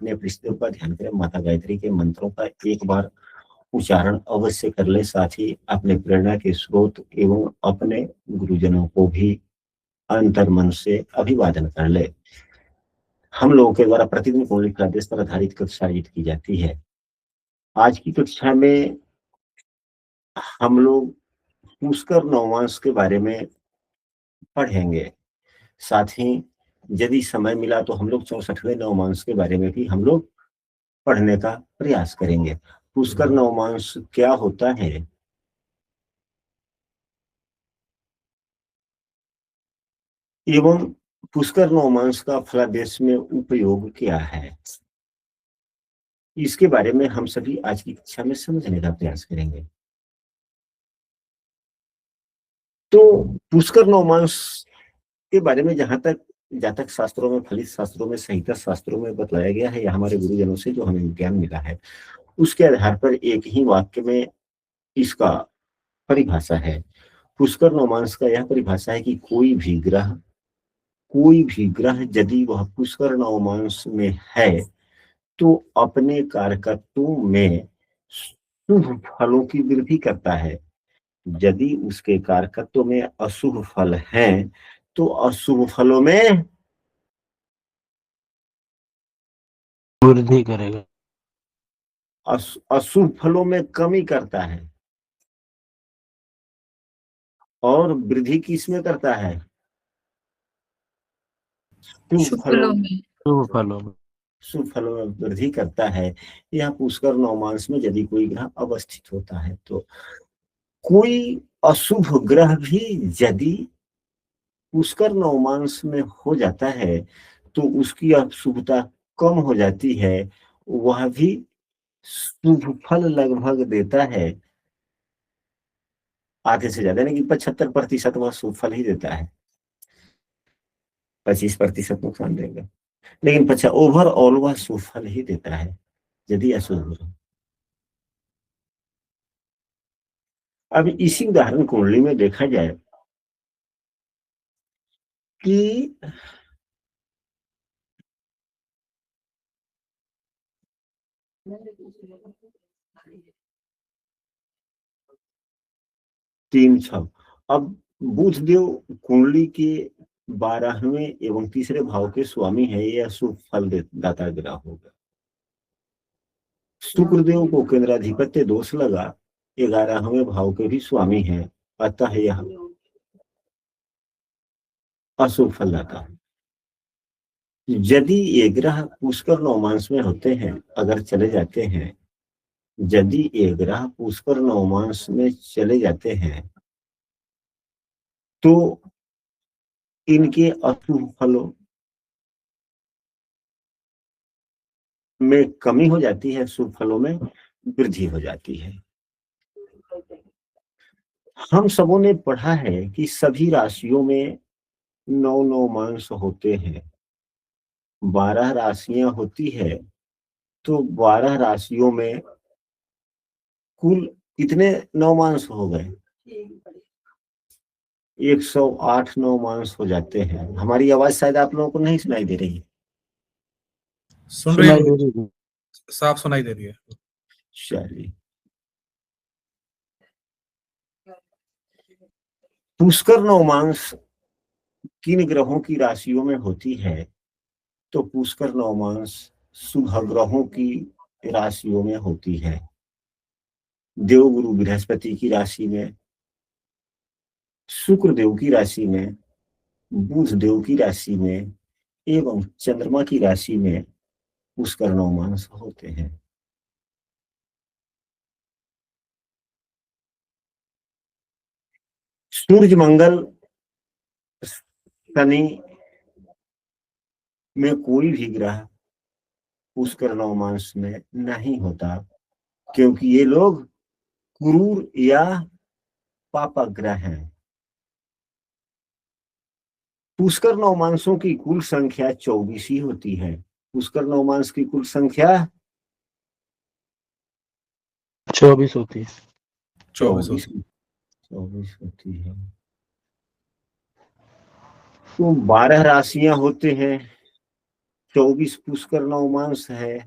अपने परिस्थितियों का ध्यान करें, माता गायत्री के मंत्रों का एक बार उच्चारण अवश्य कर ले, साथ ही अपने प्रेरणा के स्रोत एवं अपने गुरुजनों को भी अंतर मन से अभिवादन कर ले। हम लोगों के द्वारा प्रतिदिन कुंडली प्रादेश पर आधारित कक्षा आयोजित की जाती है। आज की कक्षा में हम लोग पुष्कर नवमास के बारे में पढ़ेंगे। साथ ही यदि समय मिला तो हम लोग 64वें नवमास के बारे में भी हम लोग पढ़ने का प्रयास करेंगे। पुष्कर नवमास क्या होता है, एवं पुष्कर नवमास का फलादेश में उपयोग क्या है, इसके बारे में हम सभी आज की कक्षा में समझने का प्रयास करेंगे। तो पुष्कर नवमास के बारे में जहां तक जातक शास्त्रों में, फलित शास्त्रों में, संहिता शास्त्रों में बतलाया गया है या हमारे गुरुजनों से जो हमें ज्ञान मिला है, उसके आधार पर एक ही वाक्य में इसका परिभाषा है। पुष्कर नवमास का यह परिभाषा है कि कोई भी ग्रह यदि वह पुष्कर नवमास में है तो अपने कारकत्वों में शुभ फलों की वृद्धि करता है। यदि उसके कारकत्व में अशुभ फल हैं तो अशुभ फलों में वृद्धि करेगा, अशुभ फलों में कमी करता है। और वृद्धि किस में करता है? शुभ फलों में। शुभ फलों में। शुभ फलों में वृद्धि करता है। यह पुष्कर नवमास में यदि कोई ग्रह अवस्थित होता है तो कोई अशुभ ग्रह भी यदि पुष्कर नवमास में हो जाता है तो उसकी अशुभता कम हो जाती है, वह भी शुभ फल लगभग देता है। आधे से ज्यादा नहीं कि 75% वह शुभ फल ही देता है, 25% नुकसान देगा, लेकिन ओवरऑल वह शुभ फल ही देता है यदि अशुभ ग्रह। अब इसी उदाहरण कुंडली में देखा जाए कि तीन छह, अब बुध देव कुंडली के 12वें एवं तीसरे भाव के स्वामी है, यह शुभ फल दाता ग्रह होगा। शुक्रदेव को केंद्राधिपत्य दोष लगा, 11वें भाव के भी स्वामी है, अतः यह अशुभ फल दाता है। यदि ये ग्रह पुष्कर नवमास में होते हैं, अगर चले जाते हैं, यदि ये ग्रह पुष्कर नवमास में चले जाते हैं तो इनके अशुभ फलों में कमी हो जाती है, शुभ फलों में वृद्धि हो जाती है। हम सबों ने पढ़ा है कि सभी राशियों में 9 मांस होते हैं, 12 राशियां होती है, तो 12 राशियों में कुल कितने 9 मांस हो गए? 108 9 हो जाते हैं। हमारी आवाज शायद आप लोगों को नहीं सुनाई दे रही है? सुन रही है, साफ सुनाई दे रही है। चलिए, पुष्कर नवमास किन ग्रहों की राशियों में होती है? तो पुष्कर नवमास शुभ ग्रहों की राशियों में होती है। देवगुरु बृहस्पति की राशि में, शुक्र देव की राशि में, बुध देव की राशि में एवं चंद्रमा की राशि में पुष्कर नवमास होते हैं। सूर्य, मंगल, शनि में कोई भी ग्रह पुष्कर नवमास में नहीं होता, क्योंकि ये लोग क्रूर या पापक ग्रह हैं। पुष्कर नवमांसों की कुल संख्या 24 ही होती है। पुष्कर नवमांस की कुल संख्या 24 होती है। 24 होती है। तो 12 राशियां होते हैं, 24 पुष्कर नवमांश है,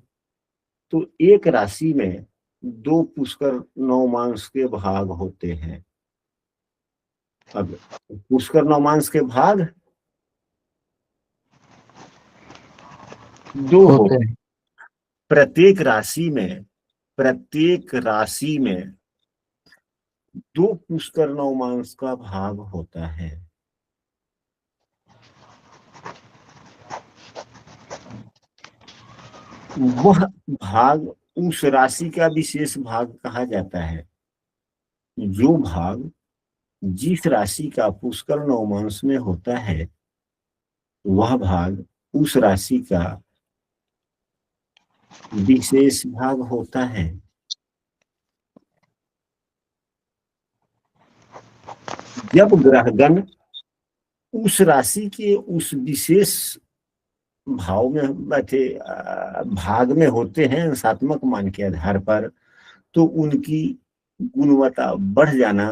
तो एक राशि में 2 पुष्कर नवमांश के भाग होते हैं। अब पुष्कर नवमांश के भाग 2 होते होते हैं। प्रत्येक राशि में 2 पुष्कर नवमांश का भाग होता है। वह भाग उस राशि का विशेष भाग कहा जाता है। जो भाग जिस राशि का पुष्कर नवमांश में होता है, वह भाग उस राशि का विशेष भाग होता है। जब ग्रहगण उस राशि के उस विशेष भाव में भाग में होते हैं अंशात्मक मान के आधार पर, तो उनकी गुणवत्ता बढ़ जाना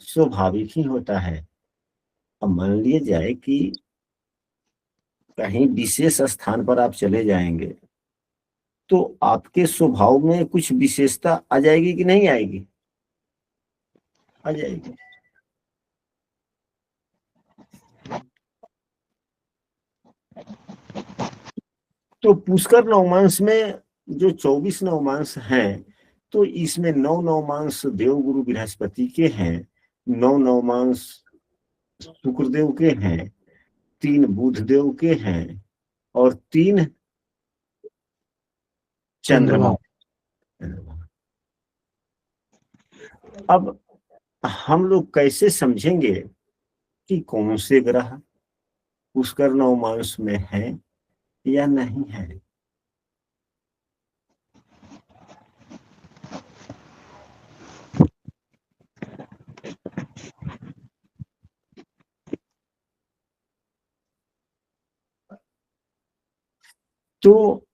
स्वाभाविक ही होता है। अब मान लिया जाए कि कहीं विशेष स्थान पर आप चले जाएंगे, तो आपके स्वभाव में कुछ विशेषता आ जाएगी कि नहीं आएगी? आ जाएगी। तो पुष्कर नवमांश में जो 24 नवमांश हैं, तो इसमें 9 नवमांश देवगुरु बृहस्पति के हैं, 9 नवमांश शुक्रदेव के हैं, 3 बुधदेव के हैं और 3 चंद्रमा। अब हम लोग कैसे समझेंगे कि कौन से ग्रह पुष्कर नवमांश में है या नहीं है? तो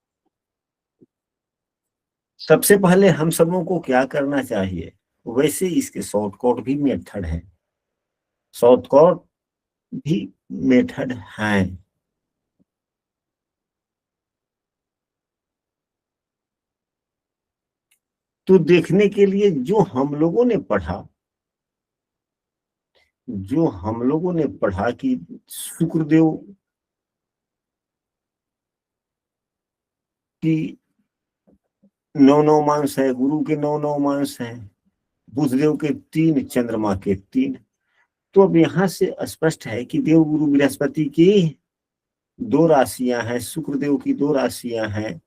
सबसे पहले हम सबों को क्या करना चाहिए? वैसे इसके शॉर्टकट भी मेथड है, शॉर्टकट भी मेथड है। तो देखने के लिए जो हम लोगों ने पढ़ा कि शुक्रदेव की 9 नवमांश है, गुरु के 9 नवमांश है, बुधदेव के 3, चंद्रमा के 3। तो अब यहां से स्पष्ट है कि देव गुरु बृहस्पति की 2 राशियां हैं, शुक्रदेव की 2 राशियां हैं,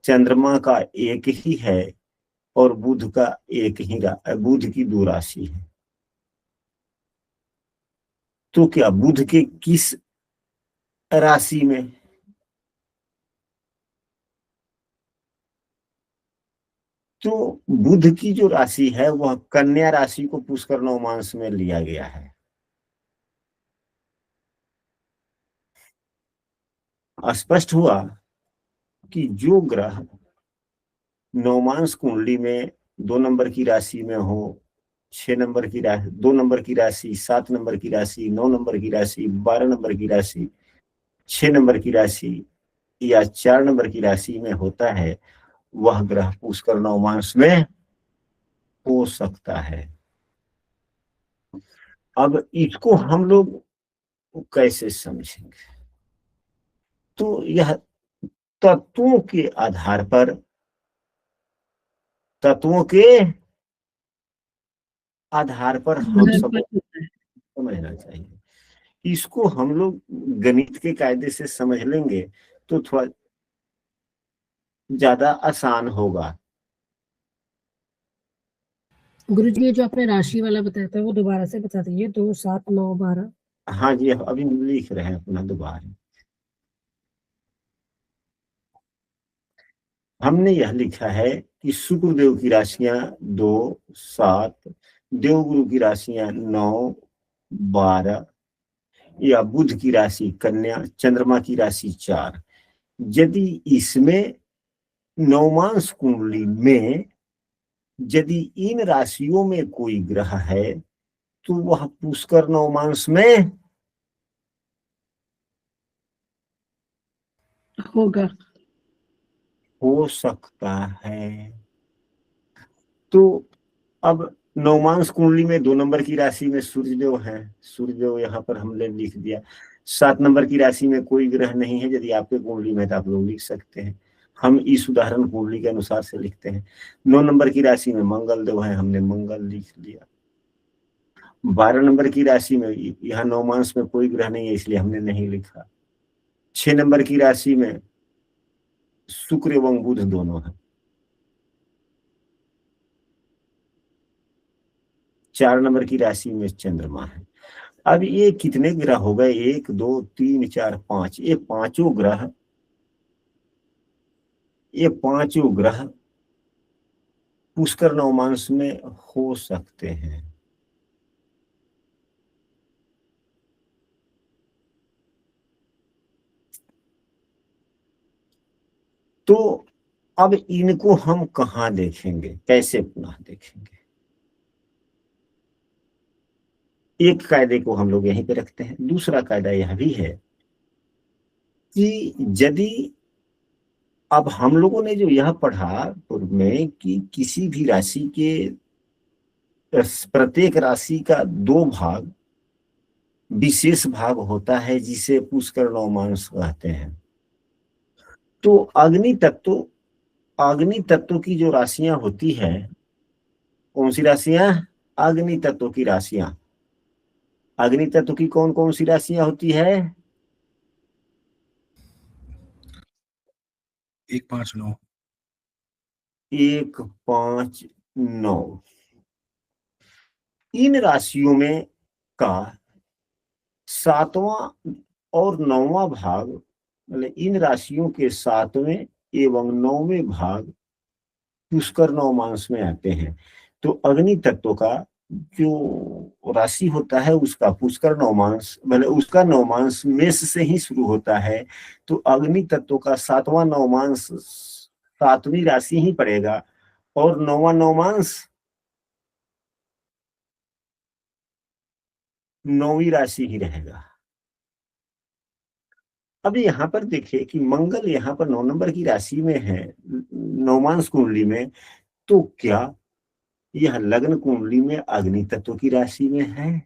चंद्रमा का एक ही है और बुध का बुध की 2 राशि है। तो क्या बुध के किस राशि में? तो बुध की जो राशि है वह कन्या राशि को पुष्कर नवमांश में लिया गया है। स्पष्ट हुआ कि जो ग्रह नवमांश कुंडली में 2 नंबर की राशि में हो, 6 नंबर की राशि, 2 नंबर की राशि, 7 नंबर की राशि, 9 नंबर की राशि, 12 नंबर की राशि, 6 नंबर की राशि या 4 नंबर की राशि में होता है, वह ग्रह पुष्कर नवमांश में हो सकता है। अब इसको हम लोग कैसे समझेंगे? तो यह तत्वों के आधार पर, तत्वों के आधार पर हम सब समझना चाहिए। इसको हम लोग गणित के कायदे से समझ लेंगे तो थोड़ा ज्यादा आसान होगा। गुरुजी, ये जो आपने राशि वाला बताया था वो दोबारा से बता दीजिए। 2, 7, 9, 12। हाँ जी, अभी लिख रहे हैं अपना दोबारा। हमने यह लिखा है कि शुक्रदेव की राशियां 2, 7, देवगुरु की राशियां 9, 12 या बुध की राशि कन्या, चंद्रमा की राशि 4। यदि इसमें नवमांश कुंडली में यदि इन राशियों में कोई ग्रह है तो वह पुष्कर नवमांश में होगा। हो सकता है। तो अब नवमांश कुंडली में 2 नंबर की राशि में सूर्यदेव है, सूर्यदेव यहाँ पर हमने लिख दिया। 7 नंबर की राशि में कोई ग्रह नहीं है, यदि आपके कुंडली में तो आप लोग लिख सकते हैं, हम इस उदाहरण कुंडली के अनुसार से लिखते हैं। 9 नंबर की राशि में मंगल देव है, हमने मंगल लिख लिया। 12 नंबर की राशि में यहाँ नवमांश में कोई ग्रह नहीं है, इसलिए हमने नहीं लिखा। 6 नंबर की राशि में शुक्र एवं बुध दोनों है। 4 नंबर की राशि में चंद्रमा है। अब ये कितने ग्रह हो गए? 1 2 3 4 5, ये पांचों ग्रह पुष्कर नवमांश में हो सकते हैं। तो अब इनको हम कहाँ देखेंगे, कैसे पुनः देखेंगे? एक कायदे को हम लोग यहीं पे रखते हैं। दूसरा कायदा यह भी है कि यदि अब हम लोगों ने जो यह पढ़ा पूर्व में कि किसी भी राशि के प्रत्येक राशि का 2 भाग विशेष भाग होता है जिसे पुष्कर नवमांश कहते हैं। तो अग्नि तत्व की जो राशियां होती है, कौन सी राशियां? अग्नि तत्व की राशियां। अग्नि तत्व की कौन कौन सी राशियां होती है? 1 5 9 1 5 9। इन राशियों में का 7वां और 9वां भाग, मतलब इन राशियों के 7वें एवं 9वें भाग पुष्कर नवमांश में आते हैं। तो अग्नि तत्व का जो राशि होता है उसका पुष्कर नवमांश, मतलब उसका नवमांश मेष से ही शुरू होता है। तो अग्नि तत्व का 7वां नवमांश 7वीं राशि ही पड़ेगा और 9वां नवमांश 9वीं राशि ही रहेगा। अब यहाँ पर देखिए कि मंगल यहाँ पर 9 नंबर की राशि में है नवमांश कुंडली में, तो क्या यह लग्न कुंडली में अग्नि तत्व की राशि में है?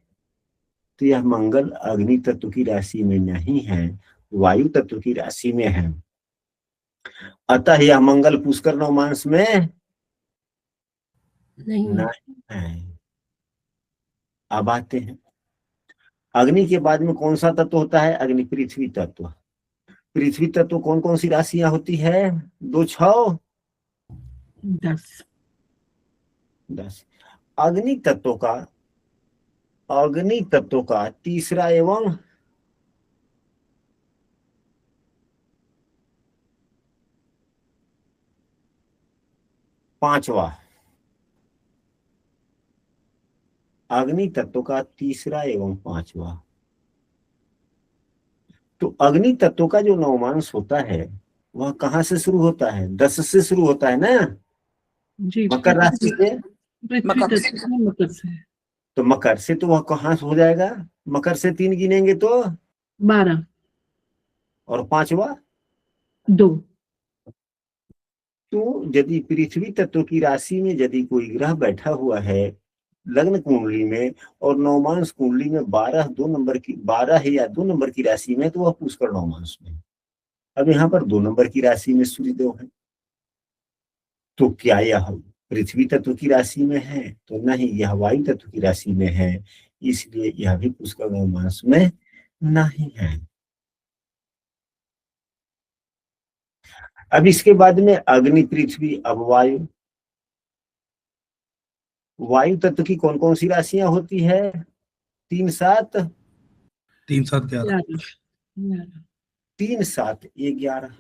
तो यह मंगल अग्नि तत्व की राशि में नहीं है, वायु तत्व की राशि में है। अतः यह मंगल पुष्कर नवमांश में नहीं है। नहीं है। अब आते हैं अग्नि के बाद में कौन सा तत्व होता है? अग्नि पृथ्वी तत्व। पृथ्वी तत्व कौन कौन सी राशियां होती है? 2 6 10। 10। अग्नि तत्व का तीसरा एवं पांचवा, अग्नि तत्व का तीसरा एवं पांचवा। तो अग्नि तत्व का जो नवमांश होता है वह कहाँ से शुरू होता है? 10 से शुरू होता है ना, जी, मकर राशि से। पृथ्वी तत्व से, मकर से। तो मकर से तो वह कहाँ से हो जाएगा? मकर से 3 गिनेंगे तो 12। और पांचवा 2। तो यदि पृथ्वी तत्व की राशि में यदि कोई ग्रह बैठा हुआ है लग्न कुंडली में और नवमांश कुंडली में 12 है या 2 नंबर की राशि में, तो वह पुष्कर नवमांश में। अब यहाँ पर 2 नंबर की राशि में सूर्यदेव है, तो क्या यह पृथ्वी तत्व की राशि में है? तो नहीं, यह वायु तत्व की राशि में है, इसलिए यह भी पुष्कर नवमांश में नहीं है। अब इसके बाद में अग्नि पृथ्वी, अब वायु। वायु तत्व की कौन कौन सी राशियां होती है? 3 7 3 7 11 3 7 11।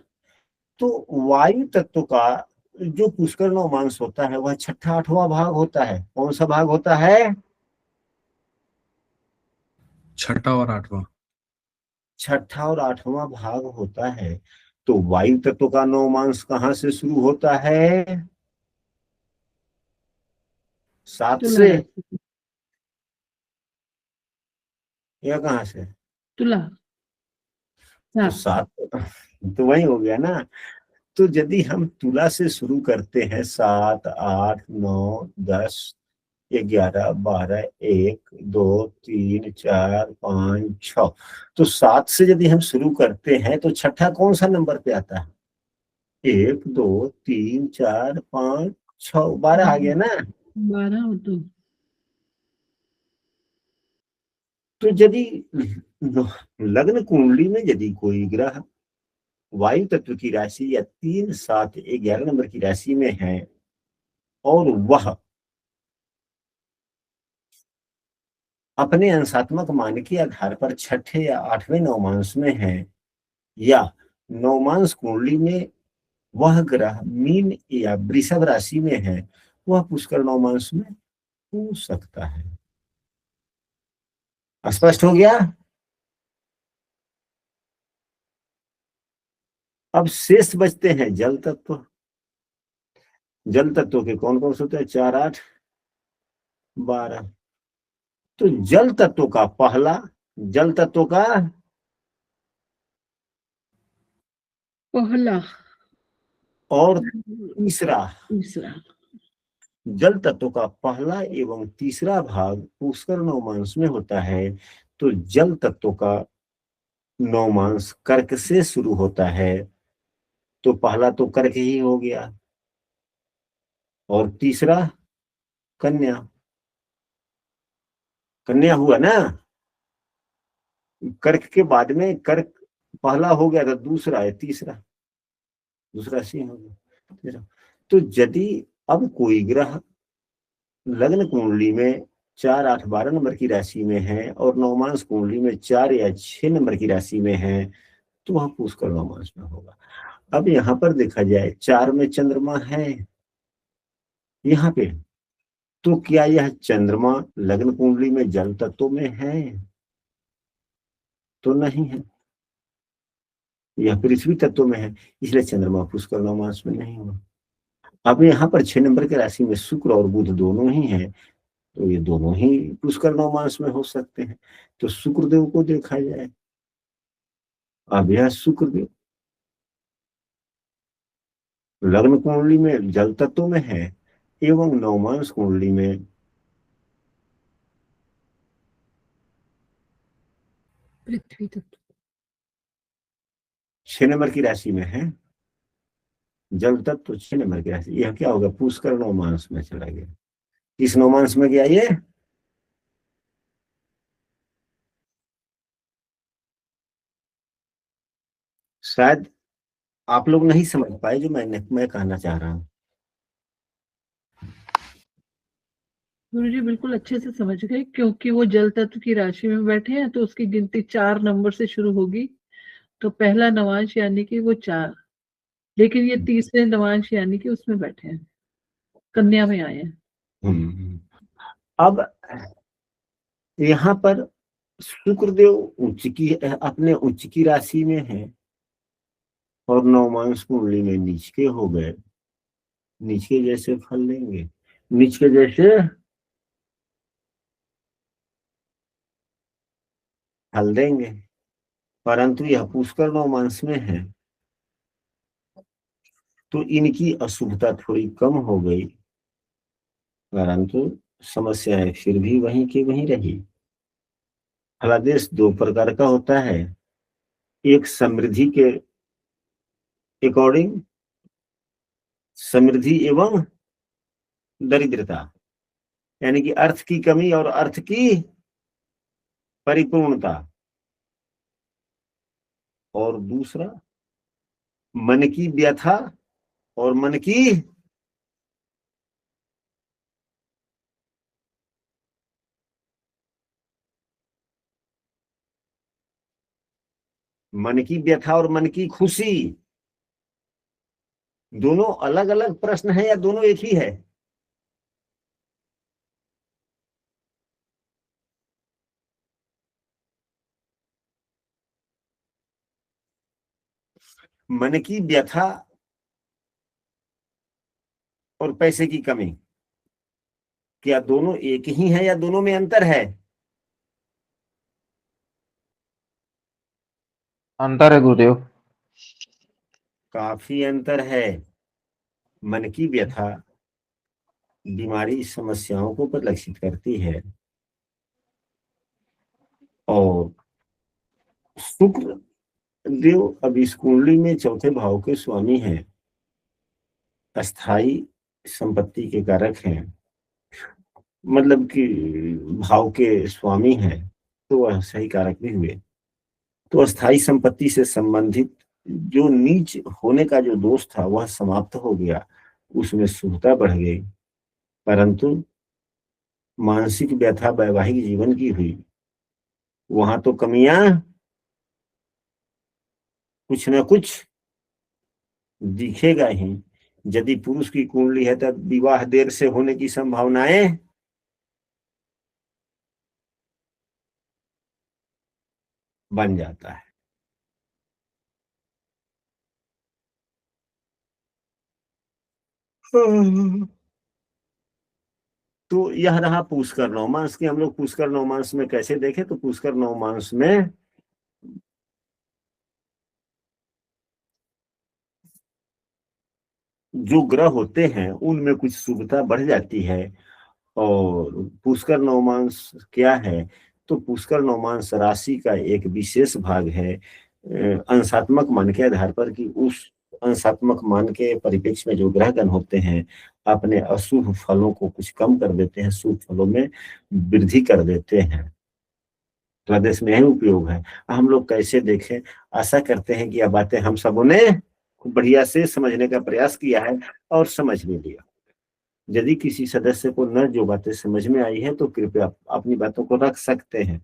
तो वायु तत्व का जो पुष्कर नवमांश होता है वह 6ठा 8वां भाग होता है। कौन सा भाग होता है? 6ठा और 8वां। 6ठा और 8वां भाग होता है। तो वायु तत्व का नवमांश कहाँ से शुरू होता है? 7 तुला से, राशि। या कहाँ से? तुला। तो 7। तो वही हो गया ना। तो यदि हम तुला से शुरू करते हैं 7, 8, 9, 10, 11, 12, 1, 2, 3, 4, 5, 6, तो 7 से यदि हम शुरू करते हैं तो छठा कौन सा नंबर पे आता है? 1, 2, 3, 4, 5, 6, 12 आ गया ना। 12 और 2। तो यदि लग्न कुंडली में यदि कोई ग्रह वायु तत्व की राशि या 3, 7, 11 नंबर की राशि में है और वह अपने अंशात्मक मान के आधार पर छठे या 8वें नवमांश में है, या नवमांश कुंडली में वह ग्रह मीन या वृषभ राशि में है, वह पुष्कर नवमांश में हो सकता है। स्पष्ट हो गया? अब शेष बचते हैं जल तत्व। जल तत्व के कौन कौन से होते हैं? 4, 8, 12। तो जल तत्व का पहला, जल तत्व का पहला और तीसरा, तीसरा। जल तत्व का पहला एवं तीसरा भाग पुष्कर नवमांश में होता है। तो जल तत्व का नवमांश कर्क से शुरू होता है, तो पहला तो कर्क ही हो गया, और तीसरा कन्या। कन्या हुआ ना। कर्क के बाद में कर्क पहला हो गया, तो दूसरा है, तीसरा, दूसरा सिंह हो गया। तो यदि अब कोई ग्रह लग्न कुंडली में 4, 8, 12 नंबर की राशि में है और नवमांश कुंडली में 4 या 6 नंबर की राशि में है, तो वह पुष्कर नवमांश में होगा। अब यहाँ पर देखा जाए 4 में चंद्रमा है यहाँ पे, तो क्या यह चंद्रमा लग्न कुंडली में जल तत्व में है? तो नहीं है, यह पृथ्वी तत्व में है, इसलिए चंद्रमा पुष्कर नवमांश में नहीं हुआ। अब यहाँ पर 6 नंबर की राशि में शुक्र और बुध दोनों ही है, तो ये दोनों ही पुष्कर नवमांश में हो सकते हैं। तो शुक्रदेव को देखा जाए। अब यह शुक्रदेव लग्न कुंडली में जल तत्व में है एवं नवमांश कुंडली में पृथ्वी तत्व। 6 नंबर की राशि में है। जल तत्व 6 नंबर की राशि, यह क्या होगा? पुष्कर नवमांश में चला गया। किस नवमांश में गया ये? शायद आप लोग नहीं समझ पाए जो मैं कहना चाह रहा हूं। गुरुजी बिल्कुल अच्छे से समझ गए, क्योंकि वो जल तत्व की राशि में बैठे हैं तो उसकी गिनती 4 नंबर से शुरू होगी। तो पहला नवांश यानी कि वो 4, लेकिन ये तीसरे नवांश यानी कि उसमें बैठे हैं, कन्या में आए हैं। अब यहाँ पर शुक्रदेव उच्च की, अपने उच्च की राशि में है और नवमांश कुंडली में नीच के हो गए। नीच के जैसे फल लेंगे, नीच के जैसे फल देंगे, परंतु यह पुष्कर नवमांश में है, तो इनकी अशुभता थोड़ी कम हो गई, परंतु समस्याएं फिर भी वहीं की वहीं रही। फलादेश 2 प्रकार का होता है। एक समृद्धि के अकॉर्डिंग, समृद्धि एवं दरिद्रता, यानी कि अर्थ की कमी और अर्थ की परिपूर्णता। और दूसरा मन की व्यथा और मन की व्यथा और मन की खुशी। दोनों अलग अलग प्रश्न है या दोनों एक ही है? मन की व्यथा और पैसे की कमी, क्या दोनों एक ही है या दोनों में अंतर है? अंतर है गुरुदेव। काफी अंतर है। मन की व्यथा बीमारी समस्याओं को परिलक्षित करती है और शुक्र देव अब इस कुंडली में चौथे भाव के स्वामी हैं, अस्थाई संपत्ति के कारक हैं, मतलब कि भाव के स्वामी हैं, तो वह सही कारक भी हुए। तो अस्थाई संपत्ति से संबंधित जो नीच होने का जो दोष था वह समाप्त हो गया, उसमें शुभता बढ़ गई। परंतु मानसिक व्यथा वैवाहिक जीवन की हुई, वहां तो कमियां कुछ न कुछ दिखेगा ही। यदि पुरुष की कुंडली है तब विवाह देर से होने की संभावनाएं बन जाता है। तो यह रहा पुष्कर नवमास की। हम लोग पुष्कर नवमास में कैसे देखें, तो पुष्कर नवमास में जो ग्रह होते हैं उनमें कुछ शुभता बढ़ जाती है। और पुष्कर नवमांश क्या है, तो पुष्कर नवमांश राशि का एक विशेष भाग है अंशात्मक मान के आधार पर, कि उस अंशात्मक मान के परिप्रेक्ष्य में जो ग्रहगण होते हैं अपने अशुभ फलों को कुछ कम कर देते हैं, शुभ फलों में वृद्धि कर देते हैं। द्वादश में यही उपयोग है। हम लोग कैसे देखें, आशा करते हैं कि यह बातें हम सबों ने खूब बढ़िया से समझने का प्रयास किया है और समझ भी लिया। यदि किसी सदस्य को न जो बातें समझ में आई है तो कृपया अपनी बातों को रख सकते हैं।